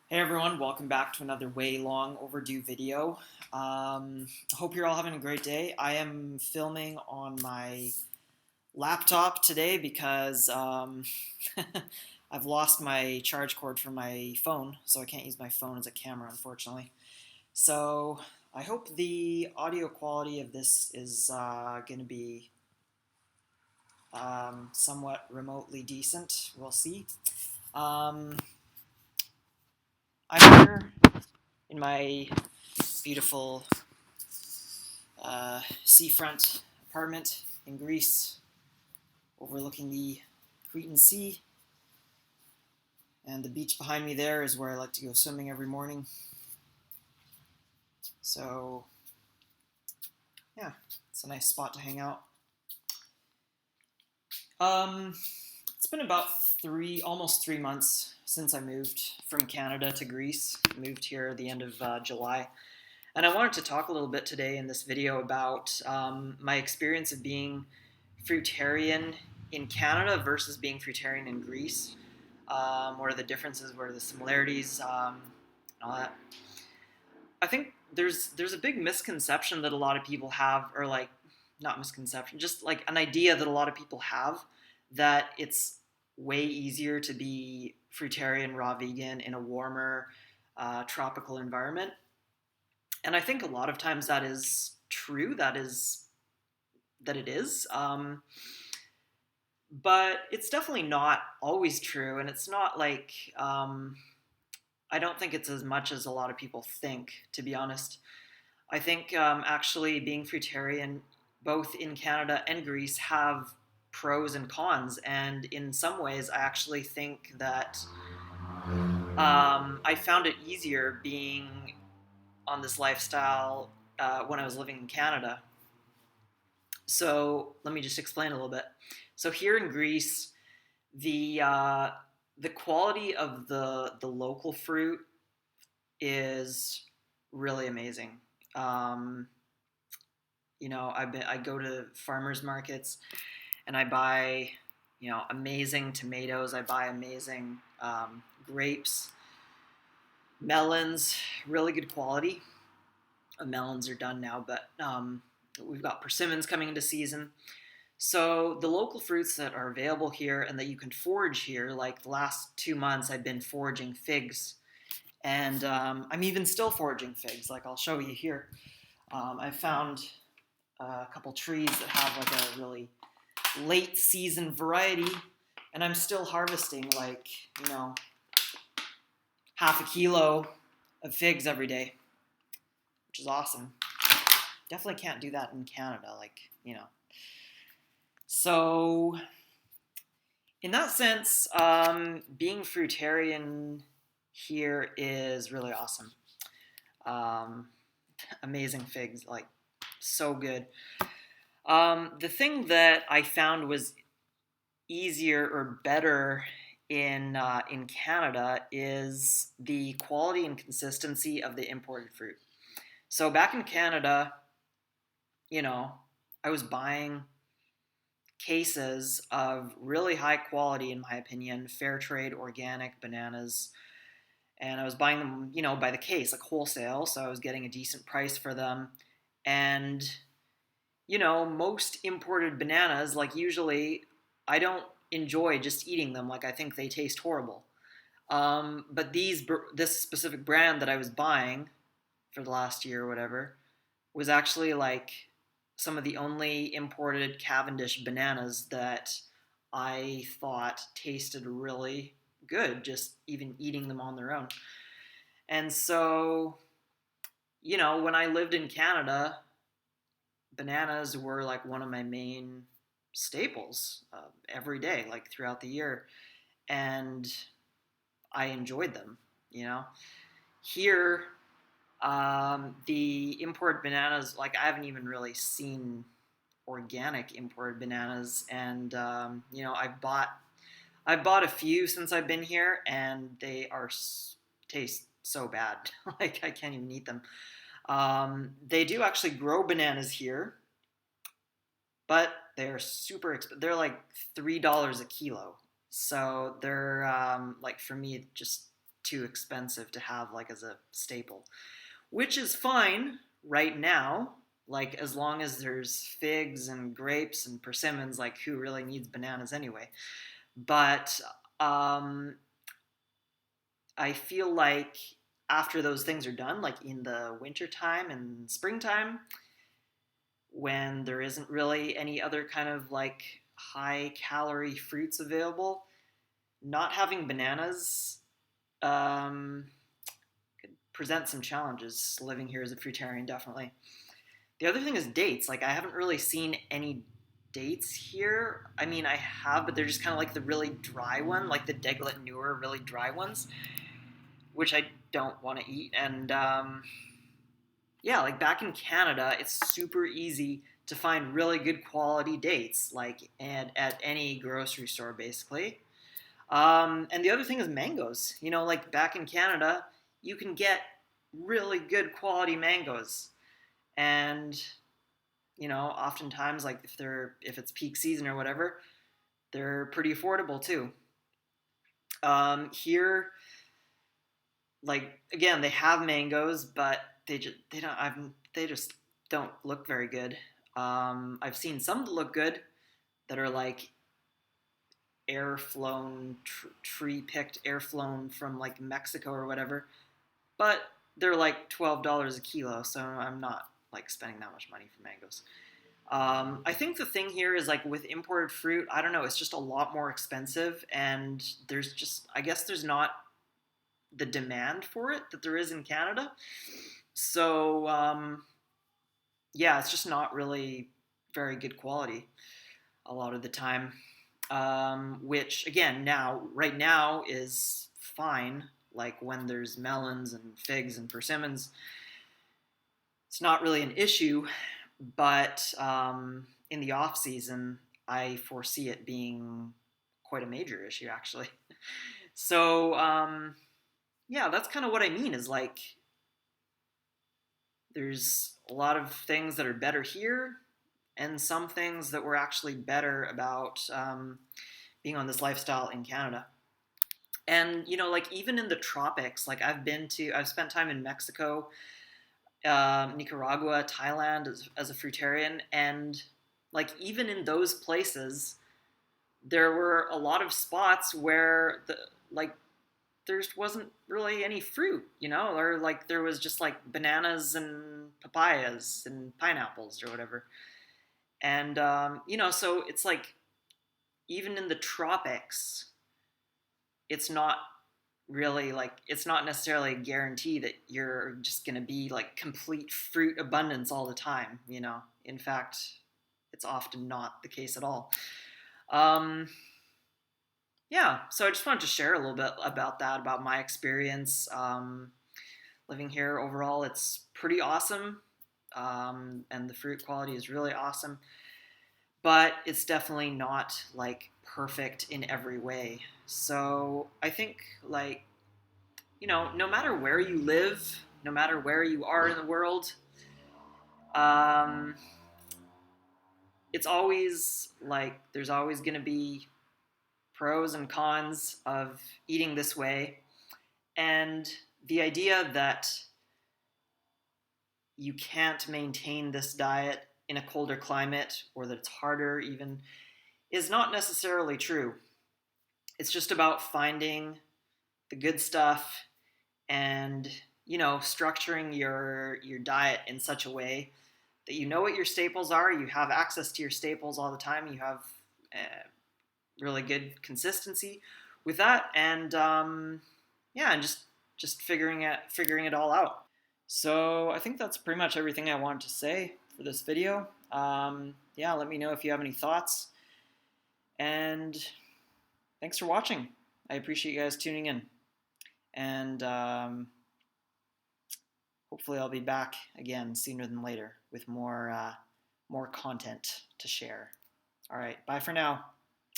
Hey everyone, welcome back to another way long overdue video. Hope you're all having a great day. I am filming on my laptop today because I've lost my charge cord for my phone, so I can't use my phone as a camera, unfortunately. So I hope the audio quality of this is going to be somewhat remotely decent. We'll see. Um, I'm here in my beautiful seafront apartment in Greece, overlooking the Cretan Sea. And the beach behind me there is where I like to go swimming every morning. So, yeah, it's a nice spot to hang out. Um, it's been about almost 3 months since I moved from Canada to Greece. I moved here at the end of July. And I wanted to talk a little bit today in this video about my experience of being fruitarian in Canada versus being fruitarian in Greece. What are the differences? What are the similarities? And all that. I think there's a big misconception that a lot of people have, or like not misconception, just like an idea that a lot of people have that it's way easier to be fruitarian, raw vegan in a warmer, tropical environment. And I think a lot of times that is true. That it is. But it's definitely not always true, and it's not like I don't think it's as much as a lot of people think, to be honest. I think actually being fruitarian, both in Canada and Greece, have pros and cons, and in some ways, I actually think that I found it easier being on this lifestyle when I was living in Canada. So let me just explain a little bit. So here in Greece, the uh, the quality of the local fruit is really amazing. Um, I go to farmers markets and I buy amazing tomatoes. I buy amazing grapes, melons, really good quality. Melons are done now, but we've got persimmons coming into season. So the local fruits that are available here and that you can forage here, like the last 2 months, I've been foraging figs, and I'm even still foraging figs. Like I'll show you here. I found a couple trees that have like a really late season variety, and I'm still harvesting like half a kilo of figs every day, which is awesome. Definitely can't do that in Canada, So in that sense, being fruitarian here is really awesome. Um, Amazing figs, like so good. The thing that I found was easier or better in Canada is the quality and consistency of the imported fruit. So back in Canada, you know, I was buying cases of really high quality, in my opinion, fair trade organic bananas. And I was buying them, by the case, like wholesale. So I was getting a decent price for them. And, most imported bananas, like usually, I don't enjoy just eating them. Like I think they taste horrible. But this specific brand that I was buying for the last year or whatever was actually like some of the only imported Cavendish bananas that I thought tasted really good, just even eating them on their own. And so, when I lived in Canada, bananas were like one of my main staples every day, like throughout the year. And I enjoyed them, you know. Here, the imported bananas, like I haven't even really seen organic imported bananas, and I've bought a few since I've been here, and they taste so bad, like I can't even eat them. They do actually grow bananas here, but they're super expensive. They're like $3 a kilo, so they're like for me just too expensive to have like as a staple, which is fine right now. Like as long as there's figs and grapes and persimmons, like who really needs bananas anyway? But um, I feel like after those things are done, like in the wintertime and springtime, when there isn't really any other kind of like high calorie fruits available, not having bananas um, could present some challenges living here as a fruitarian, definitely. The other thing is dates. Like, I haven't really seen any dates here. I mean, I have, but they're just kind of like the really dry one, like the Deglet Newer, really dry ones, which I don't want to eat. And yeah, like back in Canada, it's super easy to find really good quality dates, like at any grocery store, basically. And the other thing is mangoes. You know, like back in Canada, you can get really good quality mangoes, and you know, oftentimes, like if it's peak season or whatever, they're pretty affordable too. Here, like again, they have mangoes, but they just don't look very good. I've seen some that look good that are like air flown, tree picked, air flown from like Mexico or whatever, but they're like $12 a kilo, so I'm not like spending that much money for mangoes. I think the thing here is like with imported fruit, I don't know, it's just a lot more expensive, and there's just, I guess there's not the demand for it that there is in Canada. So, yeah, it's just not really very good quality a lot of the time. Which, again, right now is fine. Like when there's melons and figs and persimmons, it's not really an issue, but in the off season, I foresee it being quite a major issue, actually. So yeah, that's kind of what I mean. Is like there's a lot of things that are better here, and some things that were actually better about being on this lifestyle in Canada. And you know, like even in the tropics, like I've spent time in Mexico, Nicaragua, Thailand as a fruitarian, and like even in those places, there were a lot of spots where like there wasn't really any fruit, you know, or like there was just like bananas and papayas and pineapples or whatever. And you know, so it's like even in the tropics, it's not really like it's not necessarily a guarantee that you're just going to be like complete fruit abundance all the time, you know. In fact, it's often not the case at all. um, yeah, so I just wanted to share a little bit about that, about my experience living here. Overall, it's pretty awesome, and the fruit quality is really awesome, but it's definitely not like perfect in every way. So I think like, you know, no matter where you live, no matter where you are in the world, um, it's always like there's always going to be pros and cons of eating this way. And the idea that you can't maintain this diet in a colder climate, or that it's harder even, is not necessarily true. It's just about finding the good stuff and, you know, structuring your diet in such a way that you know what your staples are, you have access to your staples all the time, you have really good consistency with that, and yeah, and just figuring it all out. So I think that's pretty much everything I wanted to say for this video. Yeah, let me know if you have any thoughts, and thanks for watching. I appreciate you guys tuning in, and hopefully I'll be back again sooner than later with more content to share. All right, bye for now.